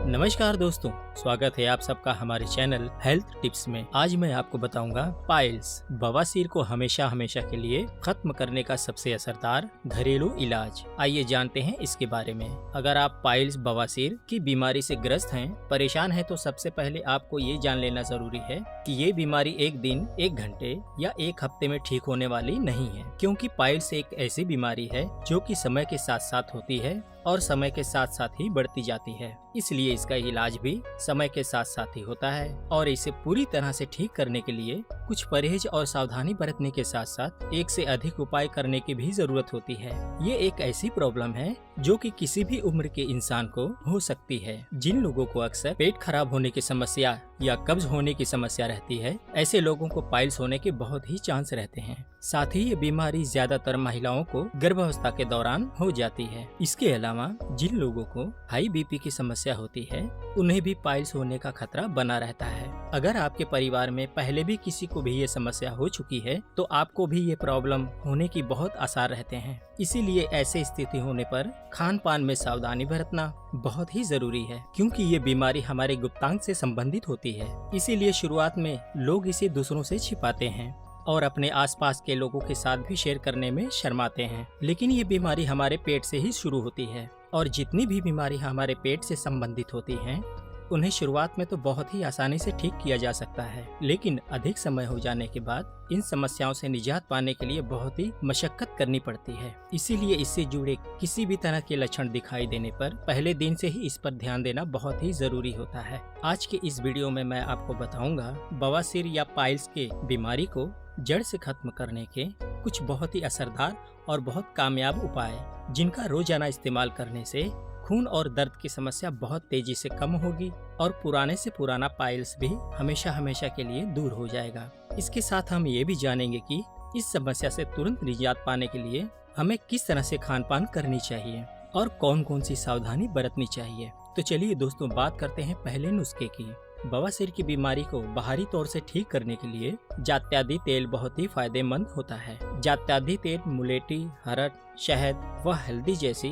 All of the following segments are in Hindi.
नमस्कार दोस्तों, स्वागत है आप सबका हमारे चैनल हेल्थ टिप्स में। आज मैं आपको बताऊंगा पाइल्स बवासीर को हमेशा के लिए खत्म करने का सबसे असरदार घरेलू इलाज। आइए जानते हैं इसके बारे में। अगर आप पाइल्स बवासीर की बीमारी से ग्रस्त हैं, परेशान हैं, तो सबसे पहले आपको ये जान लेना जरूरी है कि ये बीमारी एक दिन, एक घंटे या एक हफ्ते में ठीक होने वाली नहीं है, क्योंकि पाइल्स एक ऐसी बीमारी है जो कि समय के साथ साथ होती है और समय के साथ साथ ही बढ़ती जाती है। इसलिए इसका इलाज भी समय के साथ साथ ही होता है और इसे पूरी तरह से ठीक करने के लिए कुछ परहेज और सावधानी बरतने के साथ साथ एक से अधिक उपाय करने की भी जरूरत होती है। ये एक ऐसी प्रॉब्लम है जो कि किसी भी उम्र के इंसान को हो सकती है। जिन लोगों को अक्सर पेट खराब होने की समस्या या कब्ज होने की समस्या रहती है, ऐसे लोगों को पाइल्स होने के बहुत ही चांस रहते हैं। साथ ही ये बीमारी ज्यादातर महिलाओं को गर्भावस्था के दौरान हो जाती है। इसके अलावा जिन लोगों को हाई बीपी की समस्या होती है, उन्हें भी पाइल्स होने का खतरा बना रहता है। अगर आपके परिवार में पहले भी किसी को भी ये समस्या हो चुकी है, तो आपको भी ये प्रॉब्लम होने की बहुत आसार रहते हैं। इसीलिए ऐसे स्थिति होने पर खान पान में सावधानी बरतना बहुत ही जरूरी है, क्योंकि ये बीमारी हमारे गुप्तांग से संबंधित होती है। इसीलिए शुरुआत में लोग इसे दूसरों से छिपाते हैं और अपने आसपास के लोगों के साथ भी शेयर करने में शर्माते हैं। लेकिन ये बीमारी हमारे पेट से ही शुरू होती है और जितनी भी बीमारी हमारे पेट से संबंधित होती हैं, उन्हें शुरुआत में तो बहुत ही आसानी से ठीक किया जा सकता है, लेकिन अधिक समय हो जाने के बाद इन समस्याओं से निजात पाने के लिए बहुत ही मशक्कत करनी पड़ती है। इसीलिए इससे जुड़े किसी भी तरह के लक्षण दिखाई देने पर पहले दिन से ही इस पर ध्यान देना बहुत ही जरूरी होता है। आज के इस वीडियो में मैं आपको बताऊंगा बवासीर या पाइल्स के बीमारी को जड़ से खत्म करने के कुछ बहुत ही असरदार और बहुत कामयाब उपाय, जिनका रोजाना इस्तेमाल करने से खून और दर्द की समस्या बहुत तेजी से कम होगी और पुराने से पुराना पाइल्स भी हमेशा के लिए दूर हो जाएगा। इसके साथ हम ये भी जानेंगे कि इस समस्या से तुरंत निजात पाने के लिए हमें किस तरह से खान पान करनी चाहिए और कौन कौन सी सावधानी बरतनी चाहिए। तो चलिए दोस्तों, बात करते हैं पहले नुस्खे की। बवासीर की बीमारी को बाहरी तौर से ठीक करने के लिए जात्यादी तेल बहुत ही फायदेमंद होता है। जात्यादी तेल मुलेठी, हरड़, शहद व हल्दी जैसी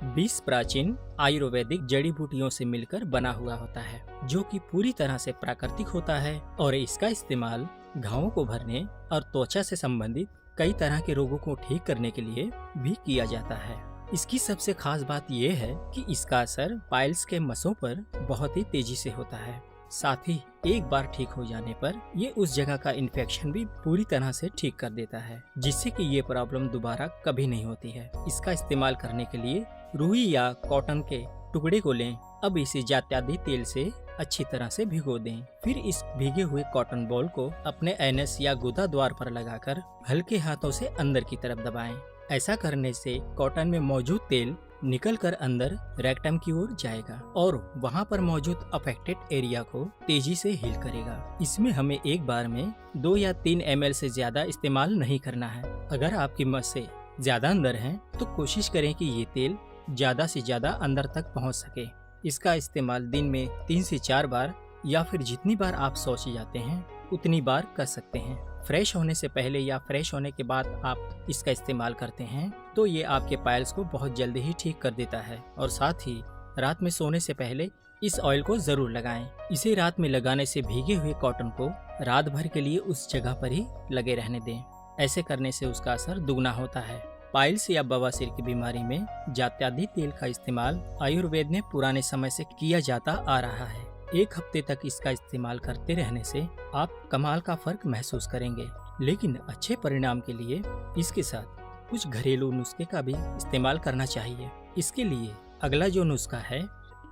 20 प्राचीन आयुर्वेदिक जड़ी बूटियों से मिलकर बना हुआ होता है, जो कि पूरी तरह से प्राकृतिक होता है और इसका इस्तेमाल घावों को भरने और त्वचा से संबंधित कई तरह के रोगों को ठीक करने के लिए भी किया जाता है। इसकी सबसे खास बात यह है कि इसका असर पाइल्स के मसों पर बहुत ही तेजी से होता है। साथ ही एक बार ठीक हो जाने पर ये उस जगह का इन्फेक्शन भी पूरी तरह से ठीक कर देता है, जिससे कि ये प्रॉब्लम दोबारा कभी नहीं होती है। इसका इस्तेमाल करने के लिए रुई या कॉटन के टुकड़े को लें। अब इसे जात्यादी तेल से अच्छी तरह से भिगो दें। फिर इस भीगे हुए कॉटन बॉल को अपने एनस या गुदा द्वार पर लगाकर हल्के हाथों से अंदर की तरफ दबाएं। ऐसा करने से कॉटन में मौजूद तेल निकलकर अंदर रेक्टम की ओर जाएगा और वहां पर मौजूद अफेक्टेड एरिया को तेजी से हील करेगा। इसमें हमें एक बार में 2 या 3 ml से ज्यादा इस्तेमाल नहीं करना है। अगर आपकी मस्सें ज्यादा अंदर हैं, तो कोशिश करें कि ये तेल ज्यादा से ज्यादा अंदर तक पहुंच सके। इसका इस्तेमाल दिन में 3 से 4 बार या फिर जितनी बार आप शौच जाते हैं उतनी बार कर सकते हैं। फ्रेश होने से पहले या फ्रेश होने के बाद आप इसका इस्तेमाल करते हैं तो ये आपके पाइल्स को बहुत जल्दी ही ठीक कर देता है। और साथ ही रात में सोने से पहले इस ऑयल को जरूर लगाएं। इसे रात में लगाने से भीगे हुए कॉटन को रात भर के लिए उस जगह पर ही लगे रहने दें। ऐसे करने से उसका असर दुगना होता है। पाइल्स या बवासीर की बीमारी में जात्यादी तेल का इस्तेमाल आयुर्वेद में पुराने समय से किया जाता आ रहा है। 1 हफ्ते तक इसका इस्तेमाल करते रहने से आप कमाल का फर्क महसूस करेंगे। लेकिन अच्छे परिणाम के लिए इसके साथ कुछ घरेलू नुस्खे का भी इस्तेमाल करना चाहिए। इसके लिए अगला जो नुस्खा है,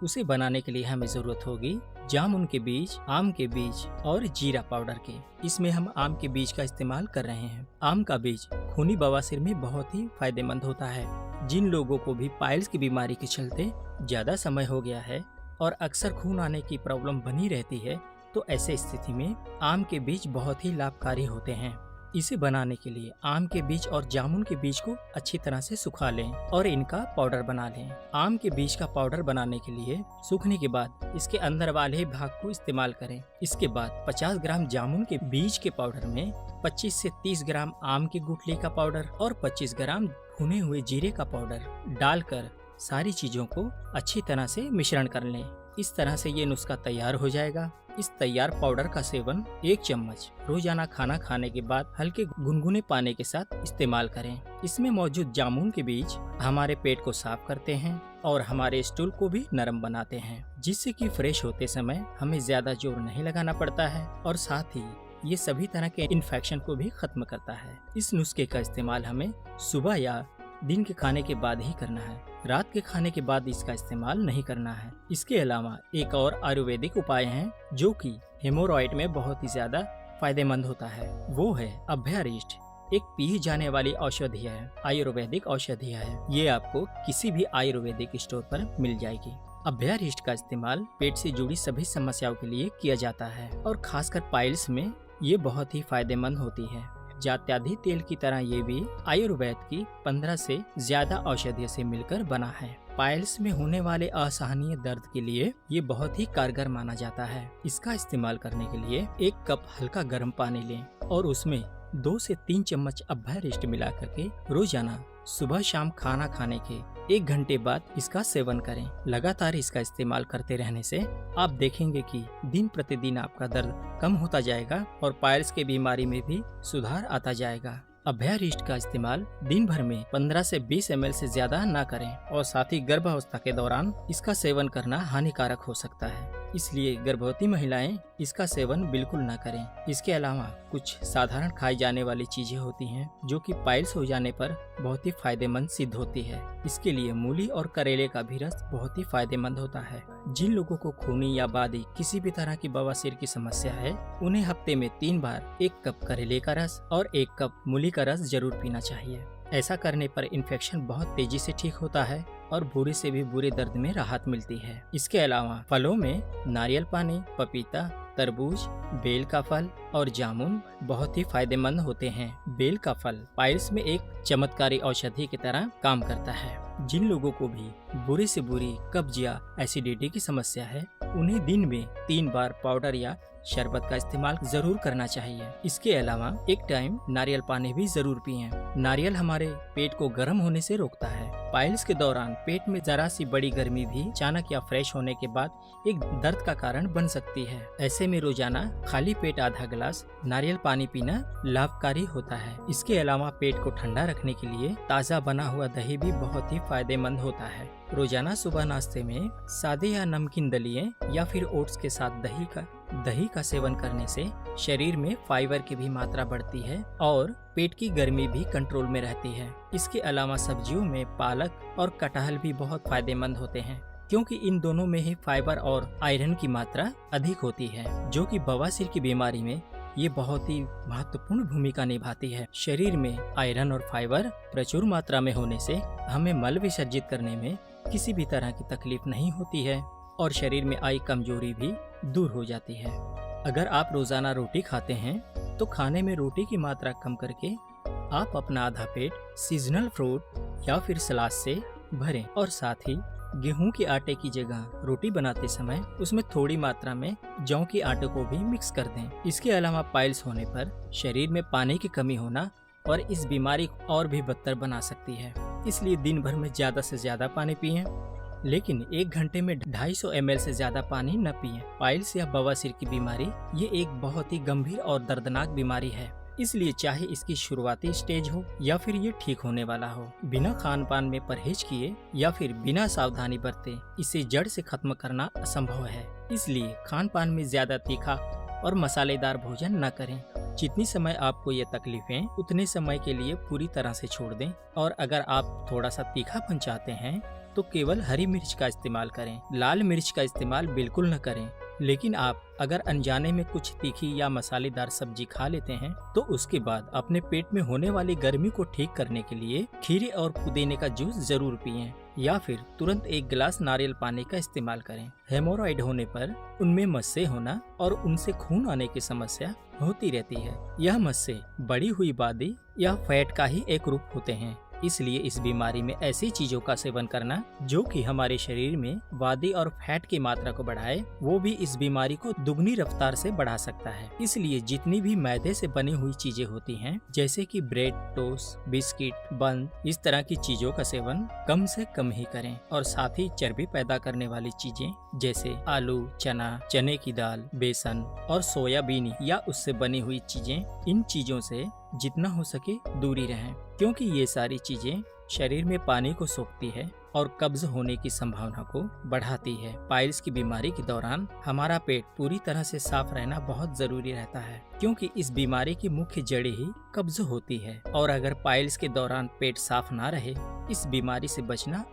उसे बनाने के लिए हमें जरूरत होगी जामुन के बीज, आम के बीज और जीरा पाउडर के। इसमें हम आम के बीज का इस्तेमाल कर रहे हैं। आम का बीज खूनी बवासीर में बहुत ही फायदेमंद होता है। जिन लोगों को भी पाइल्स की बीमारी के चलते ज्यादा समय हो गया है और अक्सर खून आने की प्रॉब्लम बनी रहती है, तो ऐसे स्थिति में आम के बीज बहुत ही लाभकारी होते हैं। इसे बनाने के लिए आम के बीज और जामुन के बीज को अच्छी तरह से सुखा लें और इनका पाउडर बना लें। आम के बीज का पाउडर बनाने के लिए सूखने के बाद इसके अंदर वाले भाग को इस्तेमाल करें। इसके बाद 50 ग्राम जामुन के बीज के पाउडर में 25 से 30 ग्राम आम की गुठली का पाउडर और 25 ग्राम भुने हुए जीरे का पाउडर डालकर सारी चीजों को अच्छी तरह से मिश्रण कर लें। इस तरह से ये नुस्खा तैयार हो जाएगा। इस तैयार पाउडर का सेवन 1 चम्मच रोजाना खाना खाने के बाद हल्के गुनगुने पानी के साथ इस्तेमाल करें। इसमें मौजूद जामुन के बीज हमारे पेट को साफ करते हैं और हमारे स्टूल को भी नरम बनाते हैं, जिससे कि फ्रेश होते समय हमें ज्यादा जोर नहीं लगाना पड़ता है और साथ ही ये सभी तरह के इन्फेक्शन को भी खत्म करता है। इस नुस्खे का इस्तेमाल हमें सुबह या दिन के खाने के बाद ही करना है, रात के खाने के बाद इसका इस्तेमाल नहीं करना है। इसके अलावा एक और आयुर्वेदिक उपाय है जो कि हेमोरॉइड में बहुत ही ज्यादा फायदेमंद होता है, वो है अभ्यारिष्ट। एक पी जाने वाली औषधि है, आयुर्वेदिक औषधि है। ये आपको किसी भी आयुर्वेदिक स्टोर पर मिल जाएगी। अभ्यारिष्ट का इस्तेमाल पेट से जुड़ी सभी समस्याओं के लिए किया जाता है और खासकर पाइल्स में ये बहुत ही फायदेमंद होती है। जात्याधि तेल की तरह ये भी आयुर्वेद की 15 से ज्यादा औषधियों से मिलकर बना है। पाइल्स में होने वाले असहनीय दर्द के लिए ये बहुत ही कारगर माना जाता है। इसका इस्तेमाल करने के लिए 1 कप हल्का गर्म पानी लें और उसमें 2 से 3 चम्मच अभ्यारिष्ट मिला करके रोजाना सुबह शाम खाना खाने के 1 घंटे बाद इसका सेवन करें। लगातार इसका इस्तेमाल करते रहने से आप देखेंगे कि दिन प्रतिदिन आपका दर्द कम होता जाएगा और पाइल्स की बीमारी में भी सुधार आता जाएगा। अभ्यारिष्ट का इस्तेमाल दिन भर में 15 से 20 ml से ज्यादा ना करें और साथ ही गर्भावस्था के दौरान इसका सेवन करना हानिकारक हो सकता है, इसलिए गर्भवती महिलाएं इसका सेवन बिल्कुल ना करें। इसके अलावा कुछ साधारण खाई जाने वाली चीजें होती हैं जो कि पाइल्स हो जाने पर बहुत ही फायदेमंद सिद्ध होती है। इसके लिए मूली और करेले का भी रस बहुत ही फायदेमंद होता है। जिन लोगों को खूनी या बादी किसी भी तरह की बवासीर की समस्या है, उन्हें हफ्ते में 3 बार 1 कप करेले का रस और 1 कप मूली का रस जरूर पीना चाहिए। ऐसा करने पर इन्फेक्शन बहुत तेजी से ठीक होता है और बुरे से भी बुरे दर्द में राहत मिलती है। इसके अलावा फलों में नारियल पानी, पपीता, तरबूज, बेल का फल और जामुन बहुत ही फायदेमंद होते हैं। बेल का फल पाइल्स में एक चमत्कारी औषधि की तरह काम करता है। जिन लोगों को भी बुरी से बुरी कब्ज या एसिडिटी की समस्या है, उन्हें दिन में 3 बार पाउडर या शरबत का इस्तेमाल जरूर करना चाहिए। इसके अलावा एक टाइम नारियल पानी भी जरूर पिएं। नारियल हमारे पेट को गर्म होने से रोकता है। पाइल्स के दौरान पेट में जरा सी बड़ी गर्मी भी अचानक या फ्रेश होने के बाद एक दर्द का कारण बन सकती है। ऐसे में रोजाना खाली पेट आधा गिलास नारियल पानी पीना लाभकारी होता है। इसके अलावा पेट को ठंडा रखने के लिए ताज़ा बना हुआ दही भी बहुत ही फायदेमंद होता है। रोजाना सुबह नाश्ते में सादे या नमकीन दलिए या फिर ओट्स के साथ दही का सेवन करने से शरीर में फाइबर की भी मात्रा बढ़ती है और पेट की गर्मी भी कंट्रोल में रहती है। इसके अलावा सब्जियों में पालक और कटहल भी बहुत फायदेमंद होते हैं, क्योंकि इन दोनों में ही फाइबर और आयरन की मात्रा अधिक होती है, जो कि बवासीर की बीमारी में ये बहुत ही महत्वपूर्ण भूमिका निभाती है। शरीर में आयरन और फाइबर प्रचुर मात्रा में होने से हमें मल विसर्जित करने में किसी भी तरह की तकलीफ नहीं होती है और शरीर में आई कमजोरी भी दूर हो जाती है। अगर आप रोजाना रोटी खाते हैं तो खाने में रोटी की मात्रा कम करके आप अपना आधा पेट सीजनल फ्रूट या फिर सलाद से भरें और साथ ही गेहूं के आटे की जगह रोटी बनाते समय उसमें थोड़ी मात्रा में जौ के आटे को भी मिक्स कर दें। इसके अलावा पाइल्स होने पर शरीर में पानी की कमी होना और इस बीमारी को और भी बदतर बना सकती है, इसलिए दिन भर में ज्यादा से ज्यादा पानी पिएं, लेकिन 1 घंटे में 250 ml से ज्यादा पानी न पिएं। पाइल्स या बवासीर की बीमारी ये एक बहुत ही गंभीर और दर्दनाक बीमारी है, इसलिए चाहे इसकी शुरुआती स्टेज हो या फिर ये ठीक होने वाला हो, बिना खान पान में परहेज किए या फिर बिना सावधानी बरते इसे जड़ से खत्म करना असंभव है। इसलिए खान पान में ज्यादा तीखा और मसालेदार भोजन न करें। जितनी समय आपको ये तकलीफें उतने समय के लिए पूरी तरह से छोड़ दें और अगर आप थोड़ा सा तीखापन चाहते हैं तो केवल हरी मिर्च का इस्तेमाल करें। लाल मिर्च का इस्तेमाल बिल्कुल न करें। लेकिन आप अगर अनजाने में कुछ तीखी या मसालेदार सब्जी खा लेते हैं तो उसके बाद अपने पेट में होने वाली गर्मी को ठीक करने के लिए खीरे और पुदीने का जूस जरूर पिएं या फिर तुरंत 1 गिलास नारियल पानी का इस्तेमाल करें। हेमोरॉइड होने पर उनमें मस्से होना और उनसे खून आने की समस्या होती रहती है। यह मस्से बड़ी हुई बादी या फैट का ही एक रूप होते हैं इसलिए इस बीमारी में ऐसी चीजों का सेवन करना जो कि हमारे शरीर में वादी और फैट की मात्रा को बढ़ाए, वो भी इस बीमारी को दुगनी रफ्तार से बढ़ा सकता है। इसलिए जितनी भी मैदे से बनी हुई चीजें होती हैं, जैसे कि ब्रेड, टोस्ट, बिस्किट, बन, इस तरह की चीजों का सेवन कम से कम ही करें। और साथ ही चर्बी पैदा करने वाली चीजें जैसे आलू, चना, चने की दाल, बेसन और सोयाबीन या उससे बनी हुई चीजें, इन चीजों से जितना हो सके दूरी रहें, क्योंकि ये सारी चीजें शरीर में पानी को सोखती है और कब्ज होने की संभावना को बढ़ाती है। पाइल्स की बीमारी के दौरान हमारा पेट पूरी तरह से साफ रहना बहुत जरूरी रहता है, क्योंकि इस बीमारी की मुख्य जड़ ही कब्ज होती है। और अगर पाइल्स के दौरान पेट साफ ना रहे, इस बीमारी से बचना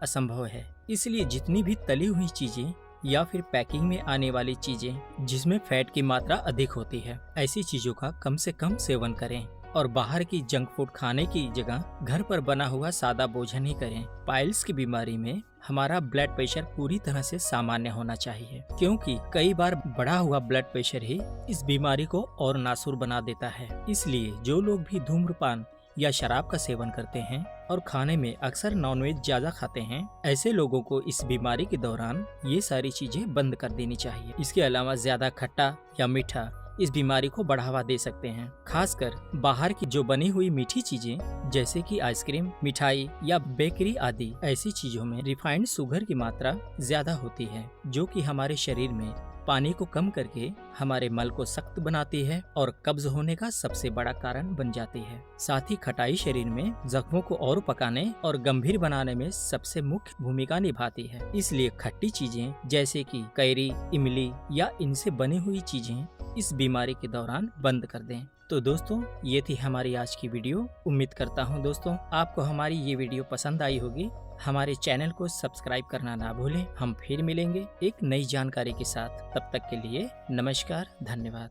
असंभव है। इसलिए जितनी भी तली हुई चीजें या फिर पैकिंग में आने वाली चीजें जिसमें फैट की मात्रा अधिक होती है, ऐसी चीजों का कम से कम सेवन करें और बाहर की जंक फूड खाने की जगह घर पर बना हुआ सादा भोजन ही करें। पाइल्स की बीमारी में हमारा ब्लड प्रेशर पूरी तरह से सामान्य होना चाहिए, क्योंकि कई बार बढ़ा हुआ ब्लड प्रेशर ही इस बीमारी को और नासूर बना देता है। इसलिए जो लोग भी धूम्रपान या शराब का सेवन करते हैं और खाने में अक्सर नॉनवेज ज्यादा खाते हैं, ऐसे लोगों को इस बीमारी के दौरान ये सारी चीजें बंद कर देनी चाहिए। इसके अलावा ज्यादा खट्टा या मीठा इस बीमारी को बढ़ावा दे सकते हैं। खासकर बाहर की जो बनी हुई मीठी चीजें जैसे कि आइसक्रीम, मिठाई या बेकरी आदि, ऐसी चीजों में रिफाइंड शुगर की मात्रा ज्यादा होती है, जो कि हमारे शरीर में पानी को कम करके हमारे मल को सख्त बनाती है और कब्ज होने का सबसे बड़ा कारण बन जाती है। साथ ही खटाई शरीर में जख्मों को और पकाने और गंभीर बनाने में सबसे मुख्य भूमिका निभाती है। इसलिए खट्टी चीजें जैसे कि कैरी, इमली या इनसे बनी हुई चीजें इस बीमारी के दौरान बंद कर दें। तो दोस्तों, ये थी हमारी आज की वीडियो। उम्मीद करता हूँ दोस्तों आपको हमारी ये वीडियो पसंद आई होगी। हमारे चैनल को सब्सक्राइब करना ना भूलें। हम फिर मिलेंगे एक नई जानकारी के साथ। तब तक के लिए नमस्कार, धन्यवाद।